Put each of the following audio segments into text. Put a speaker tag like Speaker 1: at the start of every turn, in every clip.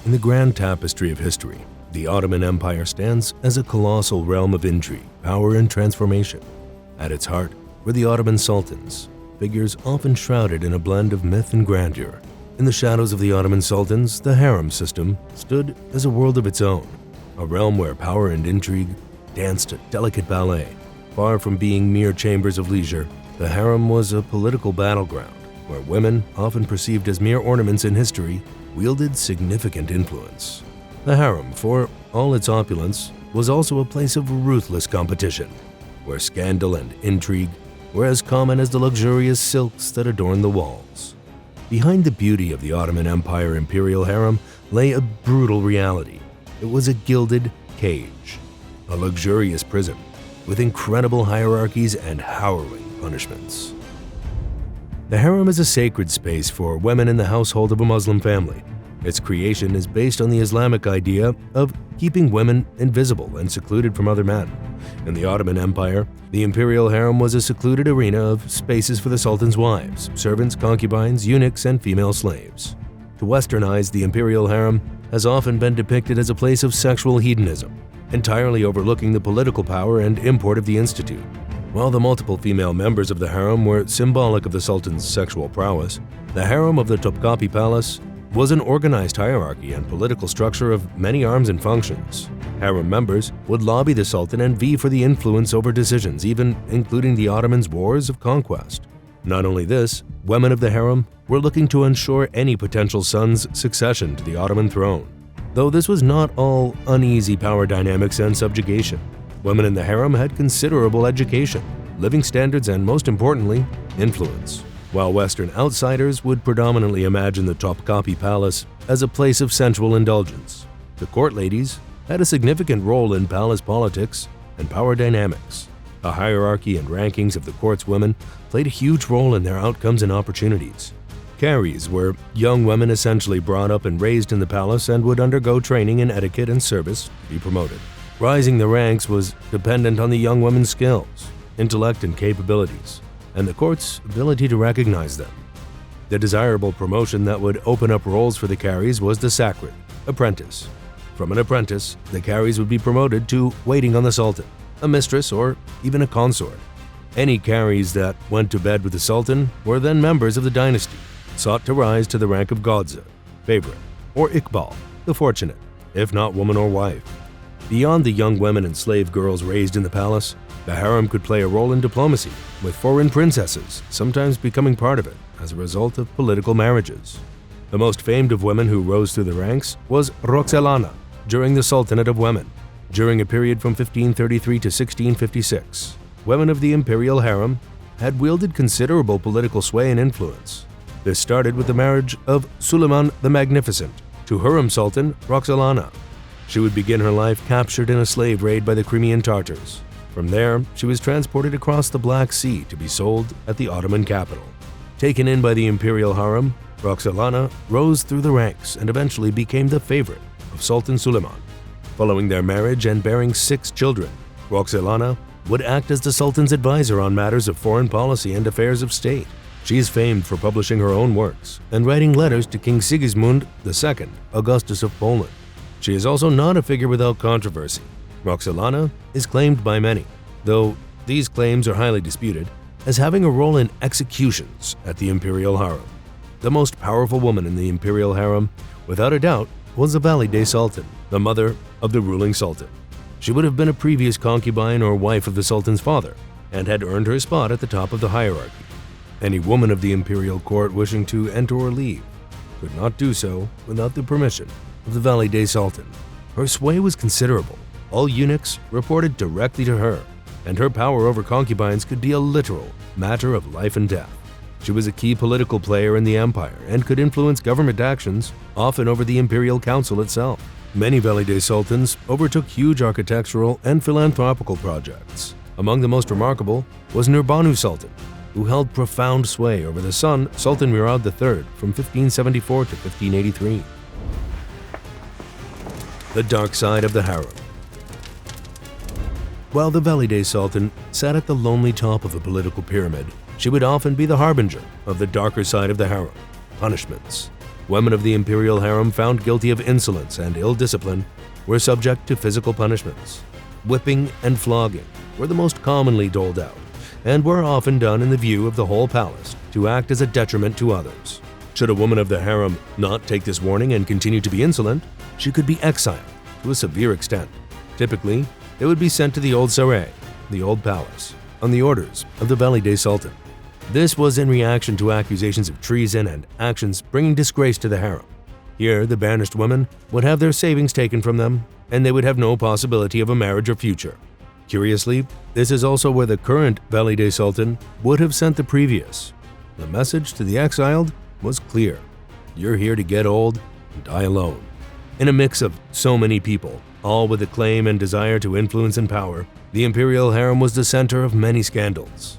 Speaker 1: In the grand tapestry of history, the Ottoman Empire stands as a colossal realm of intrigue, power, and transformation. At its heart were the Ottoman Sultans, figures often shrouded in a blend of myth and grandeur. In the shadows of the Ottoman Sultans, the harem system stood as a world of its own, a realm where power and intrigue danced a delicate ballet. Far from being mere chambers of leisure, the harem was a political battleground, where women, often perceived as mere ornaments in history, wielded significant influence. The harem, for all its opulence, was also a place of ruthless competition, where scandal and intrigue were as common as the luxurious silks that adorned the walls. Behind the beauty of the Ottoman Empire Imperial Harem lay a brutal reality. It was a gilded cage, a luxurious prison with incredible hierarchies and harrowing punishments. The harem is a sacred space for women in the household of a Muslim family. Its creation is based on the Islamic idea of keeping women invisible and secluded from other men. In the Ottoman Empire, the imperial harem was a secluded arena of spaces for the sultan's wives, servants, concubines, eunuchs, and female slaves. To westernize the imperial harem has often been depicted as a place of sexual hedonism, entirely overlooking the political power and import of the institute. While the multiple female members of the harem were symbolic of the sultan's sexual prowess, the harem of the Topkapi Palace was an organized hierarchy and political structure of many arms and functions. Harem members would lobby the sultan and vie for the influence over decisions, even including the Ottomans' wars of conquest. Not only this, women of the harem were looking to ensure any potential son's succession to the Ottoman throne. Though this was not all uneasy power dynamics and subjugation, women in the harem had considerable education, living standards, and most importantly, influence. While Western outsiders would predominantly imagine the Topkapi Palace as a place of sensual indulgence, the court ladies had a significant role in palace politics and power dynamics. The hierarchy and rankings of the court's women played a huge role in their outcomes and opportunities. Carries were young women essentially brought up and raised in the palace and would undergo training in etiquette and service to be promoted. Rising the ranks was dependent on the young women's skills, intellect, and capabilities, and the court's ability to recognize them. The desirable promotion that would open up roles for the carries was the sacred apprentice. From an apprentice, the carries would be promoted to waiting on the sultan, a mistress, or even a consort. Any carries that went to bed with the sultan were then members of the dynasty, sought to rise to the rank of Godza, favorite, or Iqbal, the fortunate, if not woman or wife. Beyond the young women and slave girls raised in the palace, the harem could play a role in diplomacy, with foreign princesses sometimes becoming part of it as a result of political marriages. The most famed of women who rose through the ranks was Roxelana during the Sultanate of Women. During a period from 1533 to 1656, women of the imperial harem had wielded considerable political sway and influence. This started with the marriage of Suleiman the Magnificent to Hurrem Sultan Roxelana. She would begin her life captured in a slave raid by the Crimean Tartars. From there, she was transported across the Black Sea to be sold at the Ottoman capital. Taken in by the imperial harem, Roxelana rose through the ranks and eventually became the favorite of Sultan Suleiman. Following their marriage and bearing 6 children, Roxelana would act as the sultan's advisor on matters of foreign policy and affairs of state. She is famed for publishing her own works and writing letters to King Sigismund II, Augustus of Poland. She is also not a figure without controversy. Roxelana is claimed by many, though these claims are highly disputed, as having a role in executions at the imperial harem. The most powerful woman in the imperial harem, without a doubt, was the Valide Sultan, the mother of the ruling sultan. She would have been a previous concubine or wife of the sultan's father, and had earned her spot at the top of the hierarchy. Any woman of the imperial court wishing to enter or leave could not do so without the permission of the Valide Sultan. Her sway was considerable. All eunuchs reported directly to her, and her power over concubines could be a literal matter of life and death. She was a key political player in the empire and could influence government actions, often over the imperial council itself. Many Valide sultans overtook huge architectural and philanthropical projects. Among the most remarkable was Nurbanu Sultan, who held profound sway over the son Sultan Murad III from 1574 to 1583. The dark side of the harem. While the Valide Sultan sat at the lonely top of a political pyramid, she would often be the harbinger of the darker side of the harem, punishments. Women of the imperial harem found guilty of insolence and ill discipline were subject to physical punishments. Whipping and flogging were the most commonly doled out, and were often done in the view of the whole palace to act as a detriment to others. Should a woman of the harem not take this warning and continue to be insolent, she could be exiled to a severe extent. Typically, they would be sent to the old saray, the old palace, on the orders of the valide sultan. This was in reaction to accusations of treason and actions bringing disgrace to the harem. Here, the banished women would have their savings taken from them, and they would have no possibility of a marriage or future. Curiously, this is also where the current valide sultan would have sent the previous. The message to the exiled was clear: you're here to get old and die alone. In a mix of so many people, all with a claim and desire to influence and power, the imperial harem was the center of many scandals.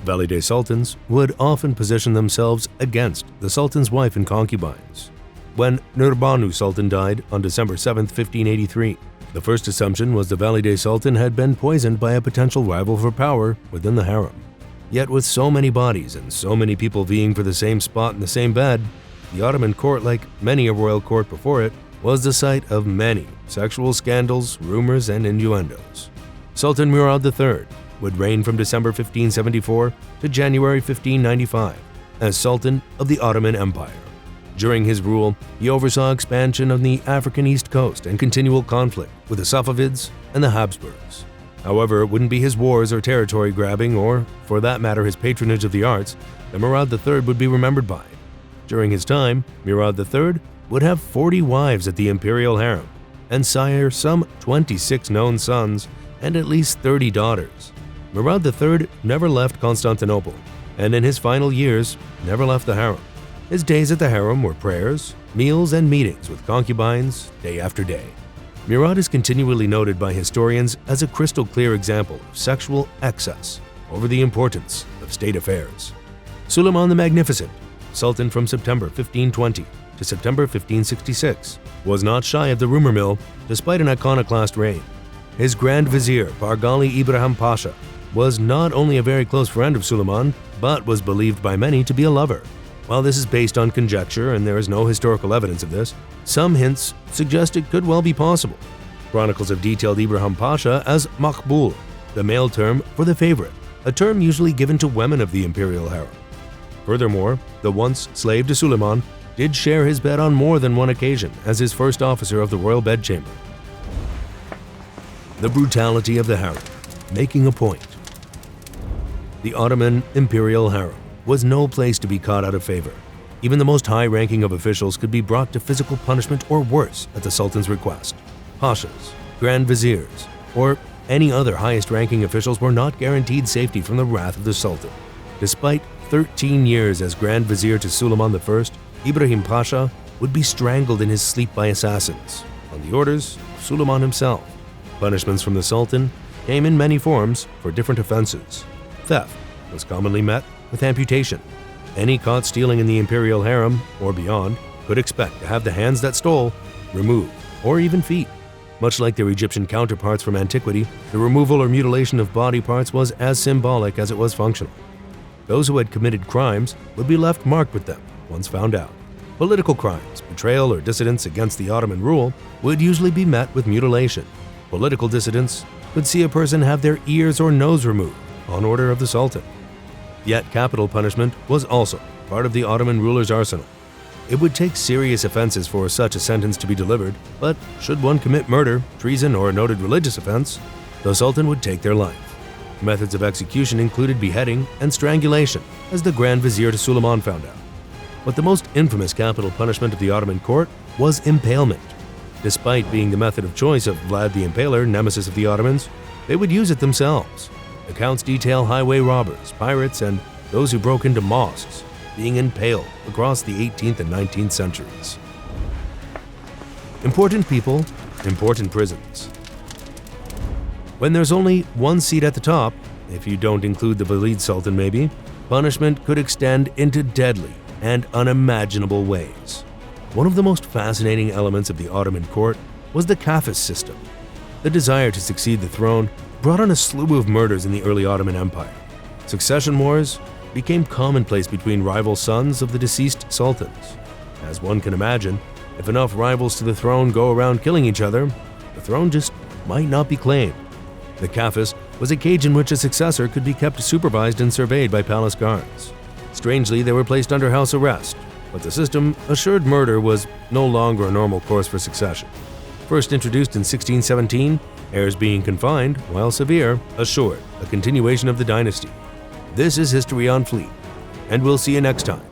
Speaker 1: Valide sultans would often position themselves against the sultan's wife and concubines. When Nurbanu Sultan died on December 7, 1583, the first assumption was the valide sultan had been poisoned by a potential rival for power within the harem. Yet with so many bodies and so many people vying for the same spot in the same bed, the Ottoman court, like many a royal court before it, was the site of many sexual scandals, rumors, and innuendos. Sultan Murad III would reign from December 1574 to January 1595 as Sultan of the Ottoman Empire. During his rule, he oversaw expansion of the African East Coast and continual conflict with the Safavids and the Habsburgs. However, it wouldn't be his wars or territory grabbing, or, for that matter, his patronage of the arts, that Murad III would be remembered by. During his time, Murad III would have 40 wives at the imperial harem and sire some 26 known sons and at least 30 daughters. Murad III never left Constantinople, and in his final years, never left the harem. His days at the harem were prayers, meals, and meetings with concubines day after day. Murad is continually noted by historians as a crystal-clear example of sexual excess over the importance of state affairs. Suleiman the Magnificent, Sultan from September 1520 to September 1566, was not shy of the rumor mill despite an iconoclast reign. His Grand Vizier, Bargali Ibrahim Pasha, was not only a very close friend of Suleiman, but was believed by many to be a lover. While this is based on conjecture and there is no historical evidence of this, some hints suggest it could well be possible. Chronicles have detailed Ibrahim Pasha as Makbul, the male term for the favorite, a term usually given to women of the imperial harem. Furthermore, the once slave to Suleiman did share his bed on more than one occasion as his first officer of the royal bedchamber. The brutality of the harem, making a point. The Ottoman Imperial Harem was no place to be caught out of favor. Even the most high-ranking of officials could be brought to physical punishment or worse at the Sultan's request. Pashas, Grand Viziers, or any other highest-ranking officials were not guaranteed safety from the wrath of the Sultan. Despite 13 years as Grand Vizier to Suleiman I, Ibrahim Pasha would be strangled in his sleep by assassins, on the orders of Suleiman himself. Punishments from the Sultan came in many forms for different offenses. Theft was commonly met with amputation. Any caught stealing in the imperial harem or beyond could expect to have the hands that stole removed, or even feet. Much like their Egyptian counterparts from antiquity, the removal or mutilation of body parts was as symbolic as it was functional. Those who had committed crimes would be left marked with them once found out. Political crimes, betrayal, or dissidence against the Ottoman rule would usually be met with mutilation. Political dissidents could see a person have their ears or nose removed on order of the Sultan. Yet capital punishment was also part of the Ottoman ruler's arsenal. It would take serious offenses for such a sentence to be delivered, but should one commit murder, treason, or a noted religious offense, the Sultan would take their life. Methods of execution included beheading and strangulation, as the Grand Vizier to Suleiman found out. But the most infamous capital punishment of the Ottoman court was impalement. Despite being the method of choice of Vlad the Impaler, nemesis of the Ottomans, they would use it themselves. Accounts detail highway robbers, pirates, and those who broke into mosques being impaled across the 18th and 19th centuries. Important people, important prisons. When there's only one seat at the top, if you don't include the Valide Sultan maybe, punishment could extend into deadly and unimaginable ways. One of the most fascinating elements of the Ottoman court was the kafis system. The desire to succeed the throne brought on a slew of murders in the early Ottoman Empire. Succession wars became commonplace between rival sons of the deceased sultans. As one can imagine, if enough rivals to the throne go around killing each other, the throne just might not be claimed. The kafis was a cage in which a successor could be kept supervised and surveyed by palace guards. Strangely, they were placed under house arrest, but the system assured murder was no longer a normal course for succession. First introduced in 1617, heirs being confined, while severe, assured a continuation of the dynasty. This is History on Fleek, and we'll see you next time.